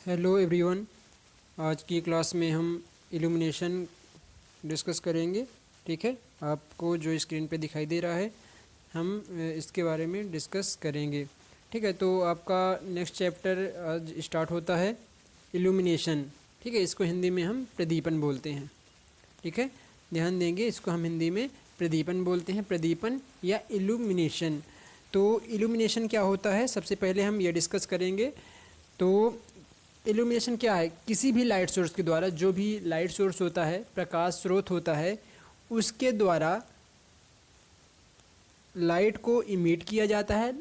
Hello everyone. आज की class में हम इल्यूमिनेशन डिस्कस करेंगे। ठीक है, आपको जो स्क्रीन पे दिखाई दे रहा है हम इसके बारे में डिस्कस करेंगे। ठीक है, तो आपका नेक्स्ट चैप्टर आज स्टार्ट होता है इल्यूमिनेशन। ठीक है, इसको हिंदी में हम प्रदीपन बोलते हैं। ठीक है, ध्यान देंगे, इसको हम हिंदी में प्रदीपन बोलते हैं, प्रदीपन या इल्यूमिनेशन। तो इल्यूमिनेशन क्या होता है, सबसे पहले हम ये डिस्कस करेंगे। तो इल्यूमिनेशन क्या है? किसी भी लाइट सोर्स के द्वारा, जो भी लाइट सोर्स होता है, प्रकाश स्रोत होता है, उसके द्वारा लाइट को इमिट किया जाता है,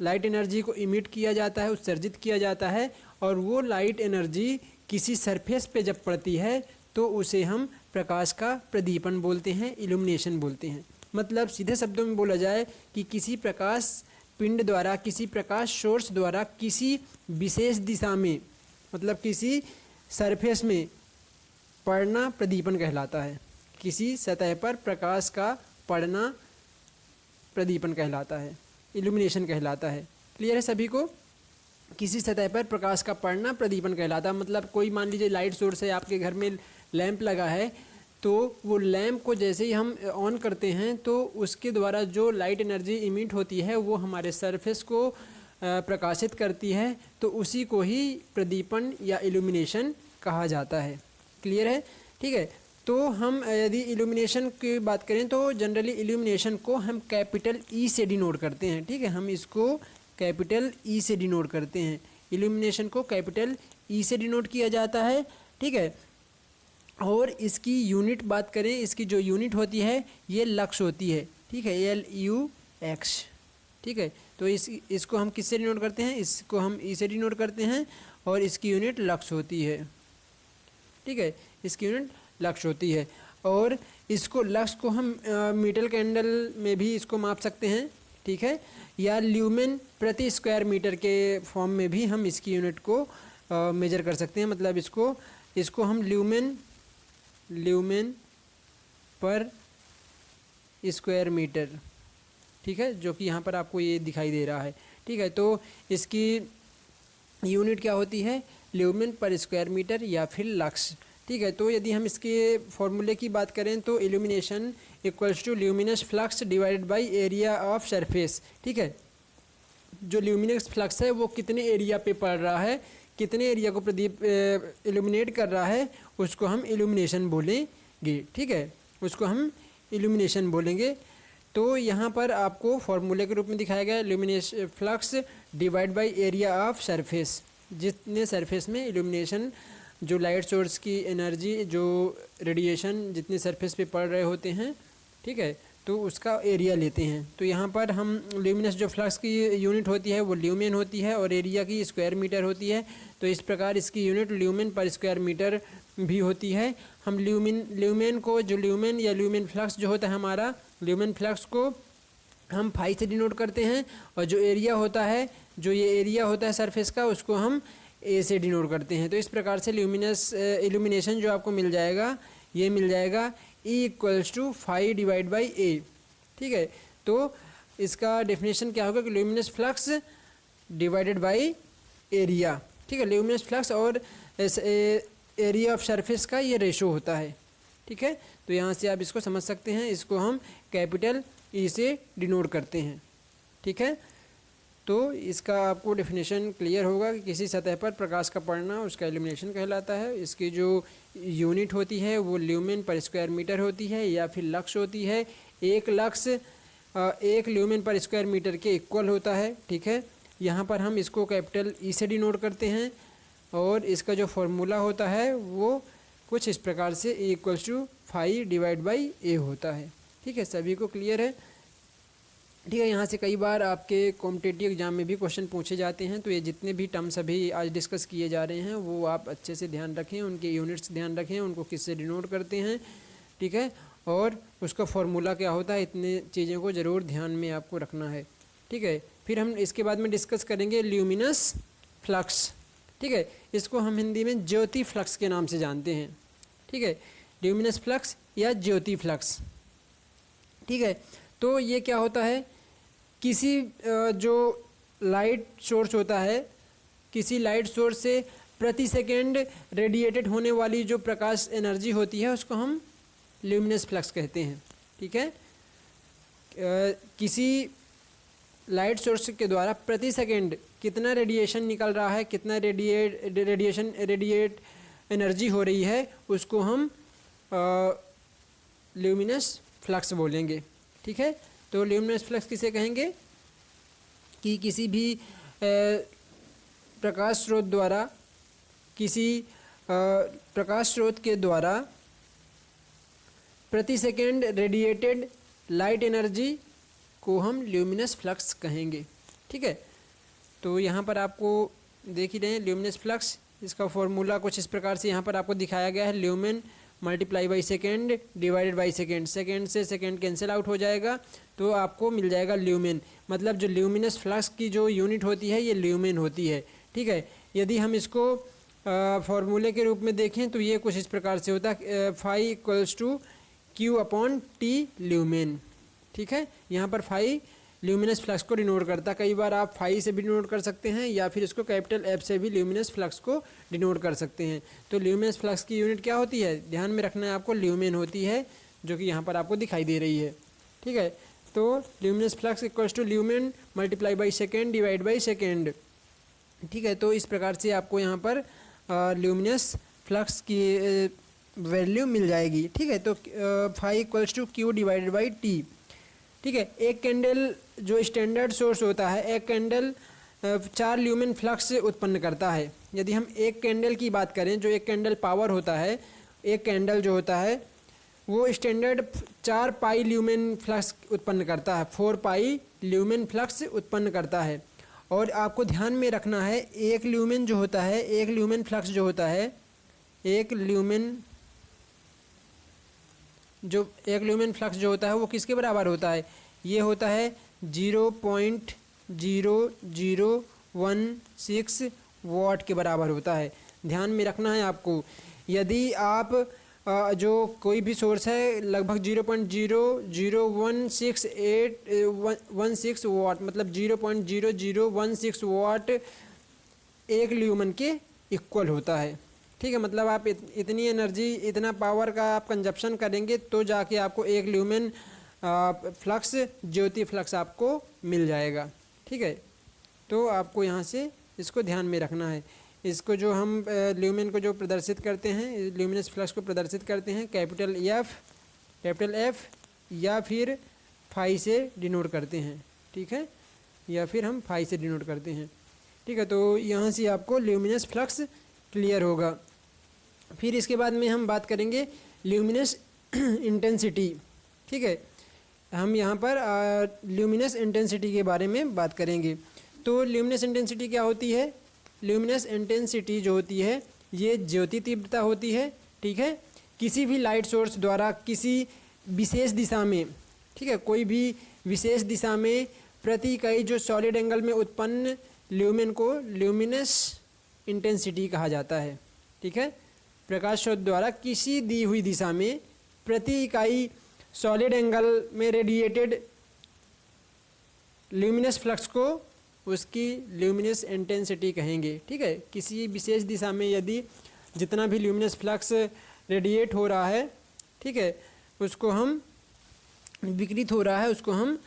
लाइट एनर्जी को इमिट किया जाता है, उत्सर्जित किया जाता है, और वो लाइट एनर्जी किसी सरफेस पे जब पड़ती है तो उसे हम प्रकाश का प्रदीपन बोलते हैं, इल्यूमिनेशन बोलते हैं। मतलब सीधे शब्दों में बोला जाए कि किसी प्रकाश पिंड द्वारा, किसी प्रकाश सोर्स द्वारा किसी विशेष दिशा में, मतलब किसी सरफेस में पड़ना प्रदीपन कहलाता है। किसी सतह पर प्रकाश का पड़ना प्रदीपन कहलाता है, इल्यूमिनेशन कहलाता है। क्लियर है सभी को? किसी सतह पर प्रकाश का पड़ना प्रदीपन कहलाता है। मतलब कोई मान लीजिए लाइट सोर्स है, आपके घर में लैंप लगा है, तो वो लैंप को जैसे ही हम ऑन करते हैं तो उसके द्वारा जो लाइट एनर्जी इमिट होती है वो हमारे सरफेस को प्रकाशित करती है, तो उसी को ही प्रदीपन या इल्यूमिनेशन कहा जाता है। क्लियर है? ठीक है, तो हम यदि इल्यूमिनेशन की बात करें तो जनरली इल्यूमिनेशन को हम कैपिटल ई से डिनोट करते हैं। ठीक है, हम इसको कैपिटल ई से डिनोट करते हैं। इल्यूमिनेशन को कैपिटल ई से डिनोट किया जाता है। ठीक है, और इसकी यूनिट बात करें, इसकी जो यूनिट होती है ये लक्स होती है। ठीक है, LUX। ठीक है, तो इसको हम किससे डिनोट करते हैं? इसको हम ई से डिनोट करते हैं और इसकी यूनिट लक्स होती है। ठीक है, इसकी यूनिट लक्स होती है, और इसको लक्स को हम मीटर कैंडल में भी इसको माप सकते हैं। ठीक है, या ल्यूमेन प्रति स्क्वायर मीटर के फॉर्म में भी हम इसकी यूनिट को मेजर कर सकते हैं। मतलब इसको हम ल्यूमेन पर स्क्वायर मीटर, ठीक है, जो कि यहाँ पर आपको ये दिखाई दे रहा है। ठीक है, तो इसकी यूनिट क्या होती है? ल्यूमेन पर स्क्वायर मीटर या फिर लक्स। ठीक है, तो यदि हम इसके फॉर्मूले की बात करें तो illumination equals to luminous flux divided by area of surface. ठीक है, जो ल्यूमिनस फ्लक्स है वो कितने एरिया पे पड़ रहा है, कितने एरिया को प्रदीप इल्यूमिनेट कर रहा है, उसको हम इल्यूमिनेशन बोलेंगे। ठीक है, उसको हम इल्यूमिनेशन बोलेंगे। तो यहाँ पर आपको फॉर्मूले के रूप में दिखाया गया है illumination flux divide by area of surface. जितने सरफेस में इल्यूमिनेशन, जो लाइट सोर्स की एनर्जी, जो रेडिएशन जितने सरफेस पे पड़ रहे होते हैं, ठीक है, तो उसका एरिया लेते हैं। तो यहाँ पर हम ल्यूमिनस जो फ्लक्स की यूनिट होती है वो ल्यूमेन होती है और एरिया की स्क्वायर मीटर होती है। तो इस प्रकार इसकी unit lumen per square metre भी होती है। हम ल्यूमेन को, जो ल्यूमेन या ल्यूमेन फ्लक्स जो होता है हमारा, ल्यूमेन फ्लक्स को हम फाई से डिनोट करते हैं, और जो एरिया होता है, जो ये एरिया होता है सरफेस का, उसको हम ए से डिनोट करते हैं। तो इस प्रकार से इल्यूमिनेशन जो आपको मिल जाएगा, ये मिल जाएगा E equals to phi divide by a. ठीक है, तो इसका डेफिनेशन क्या होगा कि luminous flux divided by area. ठीक है, ल्यूमिनस फ्लक्स और एरिया ऑफ सरफेस का ये रेशो होता है। ठीक है, तो यहाँ से आप इसको समझ सकते हैं, इसको हम कैपिटल ई से डिनोट करते हैं। ठीक है, तो इसका आपको डेफिनेशन क्लियर होगा कि किसी सतह पर प्रकाश का पड़ना उसका इल्यूमिनेशन कहलाता है। इसकी जो यूनिट होती है वो ल्यूमेन पर स्क्वायर मीटर होती है या फिर लक्स होती है। एक लक्स एक ल्यूमेन पर स्क्वायर मीटर के इक्वल होता है। ठीक है, यहाँ पर हम इसको कैपिटल ई से डिनोट करते हैं, और इसका जो फॉर्मूला होता है वो कुछ इस प्रकार से E equals to phi divide by a होता है। ठीक है, सभी को क्लियर है? ठीक है, यहाँ से कई बार आपके कॉम्पिटिटिव एग्जाम में भी क्वेश्चन पूछे जाते हैं। तो ये जितने भी टर्म्स अभी आज डिस्कस किए जा रहे हैं वो आप अच्छे से ध्यान रखें, उनके यूनिट्स ध्यान रखें, उनको किससे डिनोट करते हैं। ठीक है, और उसका फॉर्मूला क्या होता है, इतने चीज़ों को ज़रूर ध्यान में आपको रखना है। ठीक है, फिर हम इसके बाद में डिस्कस करेंगे ल्यूमिनस फ्लक्स। ठीक है, इसको हम हिंदी में ज्योति फ्लक्स के नाम से जानते हैं। ठीक है, ल्यूमिनस फ्लक्स या ज्योति फ्लक्स। ठीक है, तो ये क्या होता है, किसी जो लाइट सोर्स होता है किसी लाइट सोर्स से प्रति सेकेंड रेडिएटेड होने वाली जो प्रकाश एनर्जी होती है उसको हम ल्यूमिनस फ्लक्स कहते हैं। ठीक है, किसी लाइट सोर्स के द्वारा प्रति सेकेंड कितना रेडिएशन निकल रहा है, कितना रेडिएट एनर्जी हो रही है, उसको हम ल्यूमिनस फ्लक्स बोलेंगे। ठीक है, तो ल्यूमिनस फ्लक्स किसे कहेंगे कि किसी भी प्रकाश स्रोत द्वारा, किसी प्रकाश स्रोत के द्वारा प्रति सेकेंड रेडिएटेड लाइट एनर्जी को हम ल्यूमिनस फ्लक्स कहेंगे। ठीक है, तो यहाँ पर आपको देख ही रहे हैं ल्यूमिनस फ्लक्स, इसका फॉर्मूला कुछ इस प्रकार से यहाँ पर आपको दिखाया गया है, lumen multiply by second divided by second, second से सेकेंड कैंसिल आउट हो जाएगा तो आपको मिल जाएगा ल्यूमेन। मतलब जो ल्यूमिनस फ्लक्स की जो यूनिट होती है ये ल्यूमेन होती है। ठीक है, यदि हम इसको फॉर्मूले के रूप में देखें तो ये कुछ इस प्रकार से होता है, phi equals to Q upon T lumen. ठीक है, यहाँ पर फाई ल्यूमिनस फ्लक्स को डिनोट करता है। कई बार आप फाई से भी डिनोट कर सकते हैं या फिर इसको कैपिटल एफ से भी ल्यूमिनस फ्लक्स को डिनोट कर सकते हैं। तो ल्यूमिनस फ्लक्स की यूनिट क्या होती है, ध्यान में रखना है आपको, ल्यूमेन होती है, जो कि यहाँ पर आपको दिखाई दे रही है। ठीक है, तो luminous flux equals to lumen multiply by second divide by second. ठीक है, तो इस प्रकार से आपको यहाँ पर ल्यूमिनस फ्लक्स की वैल्यू मिल जाएगी। ठीक है, तो phi equals to Q divided by T. ठीक है, एक कैंडल जो स्टैंडर्ड सोर्स होता है, एक कैंडल 4 ल्यूमेन फ्लक्स उत्पन्न करता है। यदि हम एक कैंडल की बात करें, जो एक कैंडल पावर होता है, एक कैंडल जो होता है वो स्टैंडर्ड 4 पाई ल्यूमेन फ्लक्स उत्पन्न करता है, 4 पाई ल्यूमेन फ्लक्स उत्पन्न करता है। और आपको ध्यान में रखना है, एक ल्यूमेन जो होता है, एक ल्यूमेन फ्लक्स जो होता है, एक ल्यूमेन फ्लक्स जो होता है वो किसके बराबर होता है, ये होता है 0.0016 वाट के बराबर होता है। ध्यान में रखना है आपको, यदि आप जो कोई भी सोर्स है लगभग 0.0016 वाट, मतलब 0.0016 वाट एक ल्यूमेन के इक्वल होता है। ठीक है, मतलब आप इतनी एनर्जी, इतना पावर का आप कंजप्शन करेंगे तो जाके आपको एक ल्यूमेन फ्लक्स, ज्योति फ्लक्स आपको मिल जाएगा। ठीक है, तो आपको यहाँ से इसको ध्यान में रखना है। इसको जो हम ल्यूमेन को जो प्रदर्शित करते हैं, ल्यूमिनस फ्लक्स को प्रदर्शित करते हैं कैपिटल एफ या फिर फाई से डिनोट करते हैं। ठीक है, या फिर हम फाई से डिनोट करते हैं। ठीक है, तो यहाँ से आपको ल्यूमिनस फ्लक्स क्लियर होगा। फिर इसके बाद में हम बात करेंगे ल्यूमिनस इंटेंसिटी। ठीक है, हम यहाँ पर ल्यूमिनस इंटेंसिटी के बारे में बात करेंगे। तो ल्यूमिनस इंटेंसिटी क्या होती है, ल्यूमिनस इंटेंसिटी जो होती है ये ज्योति तीव्रता होती है। ठीक है, किसी भी लाइट सोर्स द्वारा किसी विशेष दिशा में, ठीक है, कोई भी विशेष दिशा में प्रति इकाई जो सॉलिड एंगल में उत्पन्न ल्यूमेन को ल्यूमिनस इंटेंसिटी कहा जाता है। ठीक है, प्रकाश स्रोत द्वारा किसी दी हुई दिशा में प्रति इकाई सॉलिड एंगल में रेडिएटेड ल्यूमिनस फ्लक्स को उसकी ल्यूमिनस इंटेंसिटी कहेंगे। ठीक है, किसी विशेष दिशा में यदि जितना भी ल्यूमिनस फ्लक्स रेडिएट हो रहा है, ठीक है, उसको हम विकृत हो रहा है, उसको हम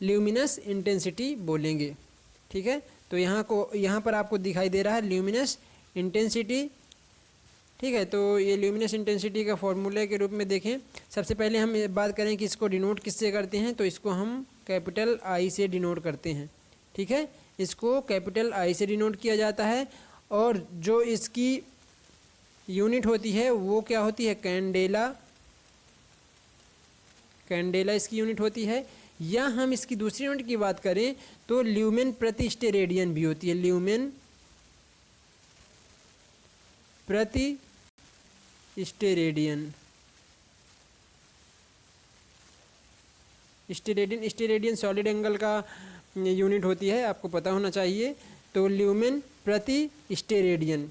ल्यूमिनस इंटेंसिटी बोलेंगे। ठीक है, तो यहाँ पर आपको दिखाई दे रहा है ल्यूमिनस इंटेंसिटी। ठीक है, तो ये ल्यूमिनस इंटेंसिटी का फॉर्मूले के रूप में देखें, सबसे पहले हम बात करें कि इसको डिनोट किससे करते हैं, तो इसको हम कैपिटल आई से डिनोट करते हैं। ठीक है, इसको कैपिटल आई से डिनोट किया जाता है और जो इसकी यूनिट होती है वो क्या होती है, कैंडेला इसकी यूनिट होती है। या हम इसकी दूसरी यूनिट की बात करें तो ल्यूमेन प्रति स्टेरेडियन भी होती है, ल्यूमेन प्रति स्टेरेडियन। स्टेरेडियन सॉलिड एंगल का यूनिट होती है, आपको पता होना चाहिए। तो ल्यूमेन प्रति स्टेरेडियन,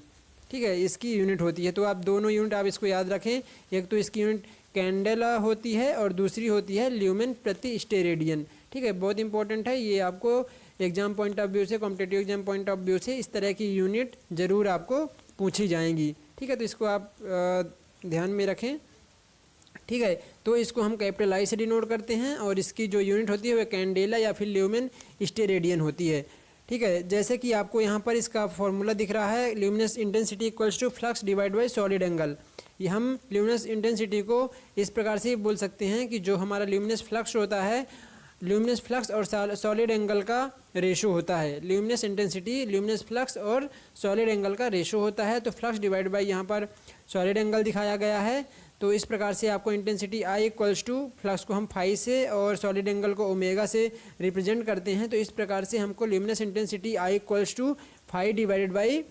ठीक है, इसकी यूनिट होती है। तो आप दोनों यूनिट आप इसको याद रखें, एक तो इसकी यूनिट कैंडेला होती है और दूसरी होती है ल्यूमेन प्रति स्टेरेडियन। ठीक है, बहुत इंपॉर्टेंट है, ये आपको एग्ज़ाम पॉइंट ऑफ व्यू से, competitive exam point of view से इस तरह की यूनिट ज़रूर आपको पूछी जाएंगी। ठीक है, तो इसको आप ध्यान में रखें। ठीक है, तो इसको हम कैपिटल आई से डिनोट करते हैं और इसकी जो यूनिट होती है वह कैंडेला या फिर ल्यूमेन स्टेरेडियन होती है। ठीक है, जैसे कि आपको यहाँ पर इसका फॉर्मूला दिख रहा है, luminous intensity equals to flux divide by solid angle. ये हम ल्यूमिनस इंटेंसिटी को इस प्रकार से बोल सकते हैं कि जो हमारा ल्यूमिनस फ्लक्स होता है, ल्यूमिनस फ्लक्स और सॉलिड एंगल का रेशो होता है। ल्यूमिनस इंटेंसिटी ल्यूमिनस फ्लक्स और सॉलिड एंगल का रेशो होता है। तो फ्लक्स डिवाइड बाई यहाँ पर सॉलिड एंगल दिखाया गया है। तो इस प्रकार से आपको intensity I equals to, flux को हम फाई से और सॉलिड एंगल को ओमेगा से रिप्रेजेंट करते हैं। तो इस प्रकार से हमको luminous intensity I equals to phi divided by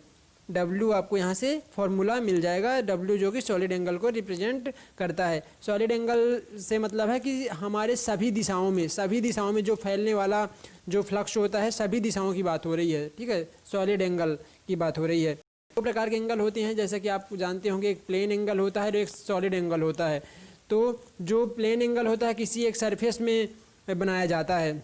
W आपको यहाँ से फॉर्मूला मिल जाएगा। डब्ल्यू जो कि सॉलिड एंगल को रिप्रेजेंट करता है। सॉलिड एंगल से मतलब है कि हमारे सभी दिशाओं में जो फैलने वाला जो फ्लक्स होता है, सभी दिशाओं की बात हो रही है। ठीक है, सॉलिड एंगल की बात हो रही है। दो प्रकार के एंगल होते हैं, जैसे कि आप जानते होंगे, एक प्लेन एंगल होता है और एक सॉलिड एंगल होता है। तो जो प्लेन एंगल होता है किसी एक सरफेस में बनाया जाता है।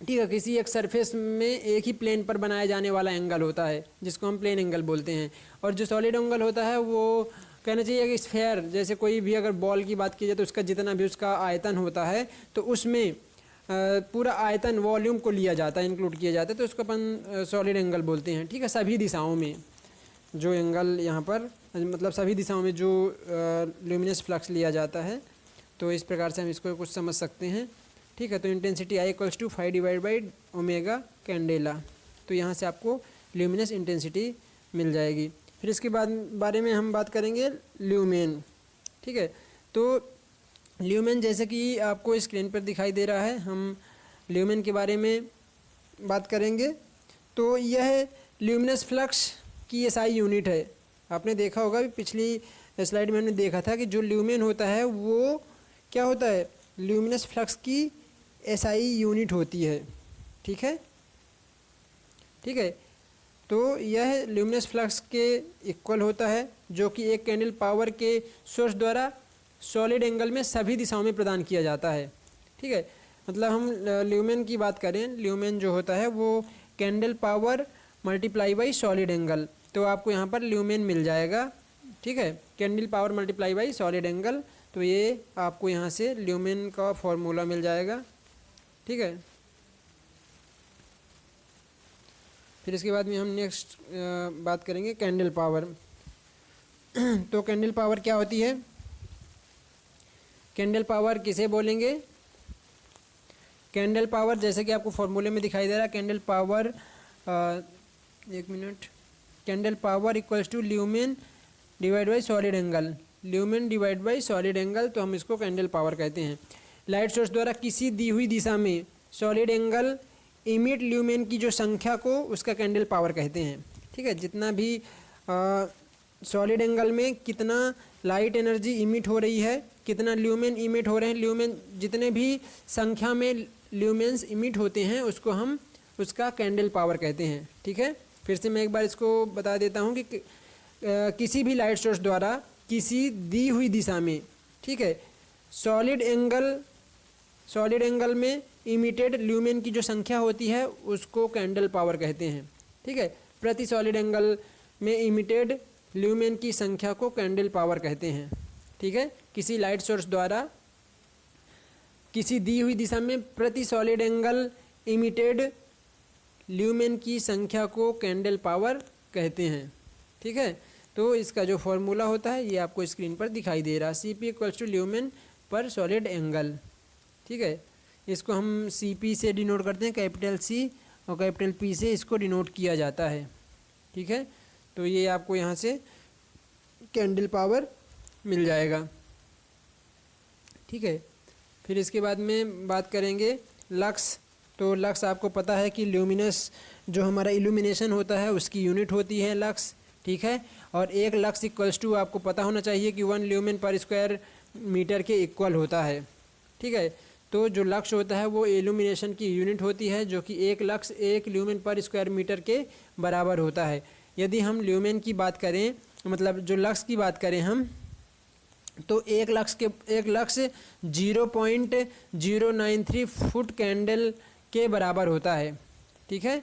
ठीक है, किसी एक सरफेस में एक ही प्लेन पर बनाया जाने वाला एंगल होता है, जिसको हम प्लेन एंगल बोलते हैं। और जो सॉलिड एंगल होता है वो कहना चाहिए कि स्फेयर, जैसे कोई भी अगर बॉल की बात की जाए तो उसका जितना भी उसका आयतन होता है तो उसमें पूरा आयतन वॉल्यूम को लिया जाता है, इंक्लूड किया जाता है, तो उसको अपन सॉलिड एंगल बोलते हैं। ठीक है, सभी दिशाओं में जो एंगल यहाँ पर मतलब सभी दिशाओं में जो ल्यूमिनस फ्लक्स लिया जाता है, तो इस प्रकार से हम इसको कुछ समझ सकते हैं। ठीक है, तो intensity I equals to phi divide by omega candela. तो यहाँ से आपको ल्यूमिनस इंटेंसिटी मिल जाएगी। फिर इसके बाद बारे में हम बात करेंगे ल्यूमेन। ठीक है, तो ल्यूमेन जैसे कि आपको स्क्रीन पर दिखाई दे रहा है, हम ल्यूमेन के बारे में बात करेंगे। तो यह ल्यूमिनस फ्लक्स की एसआई यूनिट है। आपने देखा होगा, पिछली स्लाइड में हमने देखा था कि जो ल्यूमेन होता है वो क्या होता है, ल्यूमिनस फ्लक्स की एसआई यूनिट होती है। ठीक है, ठीक है, तो यह ल्यूमिनस फ्लक्स के इक्वल होता है, जो कि एक कैंडल पावर के सोर्स द्वारा सॉलिड एंगल में सभी दिशाओं में प्रदान किया जाता है। ठीक है, मतलब हम ल्यूमेन की बात करें, ल्यूमेन जो होता है वो candle power multiply by solid angle, तो आपको यहाँ पर ल्यूमेन मिल जाएगा। ठीक है, candle power multiply by solid angle, तो ये आपको यहाँ से ल्यूमेन का फॉर्मूला मिल जाएगा। ठीक है, फिर इसके बाद में हम नेक्स्ट बात करेंगे कैंडल पावर। तो कैंडल पावर क्या होती है, कैंडल पावर किसे बोलेंगे, कैंडल पावर जैसे कि आपको फॉर्मूले में दिखाई दे रहा है, कैंडल पावर एक minute, candle power equals to lumen divide by solid angle, lumen divide by solid angle, तो हम इसको कैंडल पावर कहते हैं। लाइट सोर्स द्वारा किसी दी हुई दिशा में सॉलिड एंगल इमिट ल्यूमेन की जो संख्या को उसका कैंडल पावर कहते हैं। ठीक है, जितना भी सॉलिड एंगल में कितना लाइट एनर्जी इमिट हो रही है, कितना ल्यूमेन इमिट हो रहे हैं, ल्यूमेन जितने भी संख्या में ल्यूमेन्स इमिट होते हैं उसको हम उसका कैंडल पावर कहते हैं। ठीक है, फिर से मैं एक बार इसको बता देता हूँ कि किसी भी लाइट सोर्स द्वारा किसी दी हुई दिशा में, ठीक है, सॉलिड एंगल में इमिटेड ल्यूमेन की जो संख्या होती है उसको कैंडल पावर कहते हैं। ठीक है, प्रति सॉलिड एंगल में इमिटेड ल्यूमेन की संख्या को कैंडल पावर कहते हैं। ठीक है, किसी लाइट सोर्स द्वारा किसी दी हुई दिशा में प्रति सॉलिड एंगल इमिटेड ल्यूमेन की संख्या को कैंडल पावर कहते हैं। ठीक है, तो इसका जो फॉर्मूला होता है ये आपको स्क्रीन पर दिखाई दे रहा है, C P equals to lumen per solid angle. ठीक है, इसको हम सी पी से डिनोट करते हैं, कैपिटल सी और कैपिटल पी से इसको डिनोट किया जाता है। ठीक है, तो ये आपको यहाँ से कैंडल पावर मिल जाएगा। ठीक है, फिर इसके बाद में बात करेंगे लक्स। तो लक्स आपको पता है कि ल्यूमिनस जो हमारा इल्यूमिनेशन होता है उसकी यूनिट होती है लक्स। ठीक है, और एक लक्स इक्वल्स टू आपको पता होना चाहिए कि 1 ल्यूमेन पर स्क्वायर मीटर के इक्वल होता है। ठीक है, तो जो लक्स होता है वो इल्यूमिनेशन की यूनिट होती है, जो कि एक lux 1 lumen per square metre के बराबर होता है। यदि हम ल्यूमेन की बात करें, मतलब जो लक्स की बात करें हम, तो एक लक्स 0.093 फुट कैंडल के बराबर होता है। ठीक है।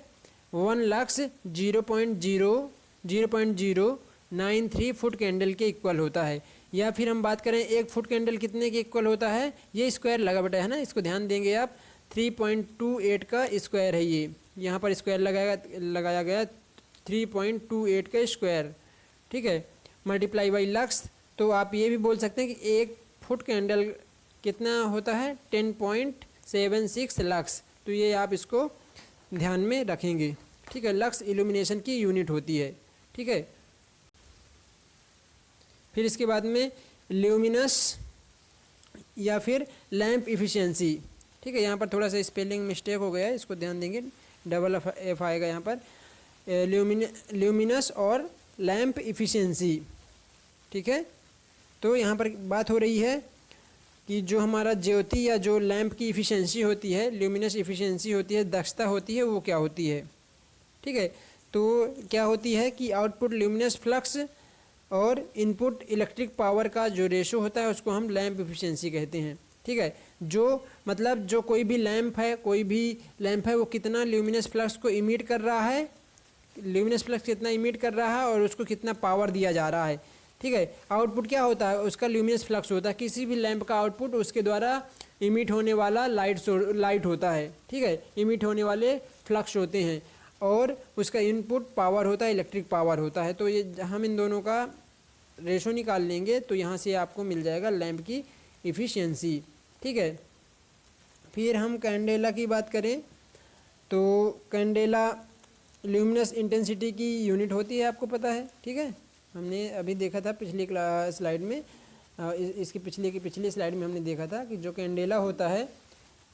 1 लक्स 0.093 फुट कैंडल के इक्वल होता है। या फिर हम बात करें 1 फुट कैंडल कितने के इक्वल होता है, ये स्क्वायर लगा बेटा है ना, इसको ध्यान देंगे आप। 3.28 का स्क्वायर है ये, यहाँ पर स्क्वायर लगाया गया 3.28 का स्क्वायर, ठीक है, मल्टीप्लाई बाई लक्स। तो आप ये भी बोल सकते हैं कि 1 फुट कैंडल कितना होता है 10.76 लक्स। तो ये आप इसको ध्यान में रखेंगे, ठीक है। लक्स इल्यूमिनेशन की यूनिट होती है, ठीक है। फिर इसके बाद में ल्यूमिनस या फिर लैंप इफ़िशियंसी, ठीक है। यहाँ पर थोड़ा सा स्पेलिंग मिस्टेक हो गया है, इसको ध्यान देंगे, डबल एफ आएगा यहाँ पर। ल्यूमिनस और लैंप इफ़िशियंसी, ठीक है। तो यहाँ पर बात हो रही है कि जो हमारा ज्योति या जो लैंप की इफ़िशियंसी होती है, ल्यूमिनस इफ़िशियंसी होती है, दक्षता होती है, वो क्या होती है, ठीक है। तो क्या होती है कि आउटपुट ल्यूमिनस फ्लक्स और इनपुट इलेक्ट्रिक पावर का जो रेशो होता है उसको हम लैंप इफ़िशियंसी कहते हैं, ठीक है। जो मतलब जो कोई भी लैंप है वो कितना ल्यूमिनस फ्लक्स को इमिट कर रहा है, ल्यूमिनस फ्लक्स कितना इमिट कर रहा है और उसको कितना पावर दिया जा रहा है, ठीक है। आउटपुट क्या होता है, उसका ल्यूमिनस फ्लक्स होता है। किसी भी लैंप का आउटपुट उसके द्वारा इमिट होने वाला लाइट होता है, ठीक है, इमिट होने वाले फ्लक्स होते हैं, और उसका इनपुट पावर होता है, इलेक्ट्रिक पावर होता है। तो ये हम इन दोनों का रेशो निकाल लेंगे तो यहाँ से आपको मिल जाएगा लैंप की इफ़िशियंसी, ठीक है। फिर हम कैंडेला की बात करें तो कैंडेला ल्यूमिनस इंटेंसिटी की यूनिट होती है, आपको पता है, ठीक है। हमने अभी देखा था पिछली स्लाइड में, इसकी पिछली स्लाइड में हमने देखा था कि जो कैंडेला होता है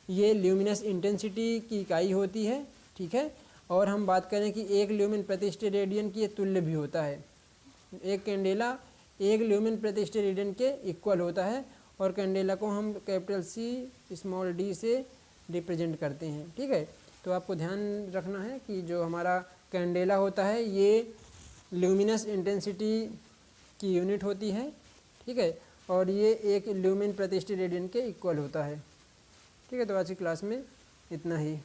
ये ल्यूमिनस इंटेंसिटी की इकाई होती है, ठीक है। और हम बात करें कि 1 ल्यूमिन प्रति स्टेरेडियन की तुल्य भी होता है। एक कैंडेला 1 ल्यूमिन प्रति स्टेरेडियन के इक्वल होता है, और कैंडेला को हम कैपिटल C स्मॉल d से रिप्रेजेंट करते हैं, ठीक है। तो आपको ध्यान रखना है कि जो हमारा कैंडेला होता है ये ल्यूमिनस इंटेंसिटी की यूनिट होती है, ठीक है, और ये 1 ल्यूमिन प्रति स्टेरेडियन के इक्वल होता है, ठीक है। तो आज की क्लास में इतना ही।